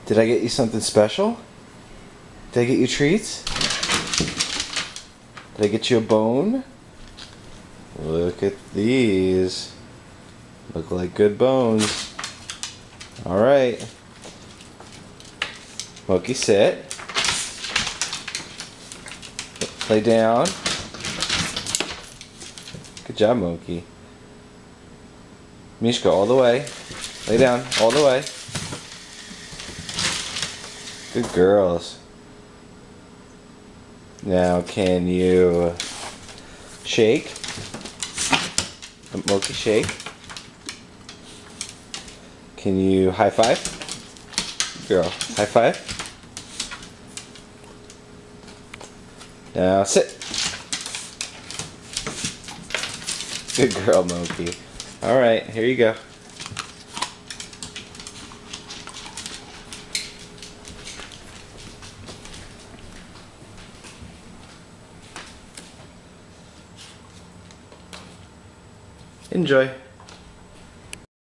Did I get you something special? Did I get you treats? Did I get you a bone? Look at these. Look like good bones. Alright. Moki, sit. Lay down. Good job, Moki. Mishka, all the way. Lay down, all the way. Good girls. Now, can you shake? Moki, shake. Can you high five? Girl, high five. Now sit. Good girl, Moki. Alright, here you go. Enjoy.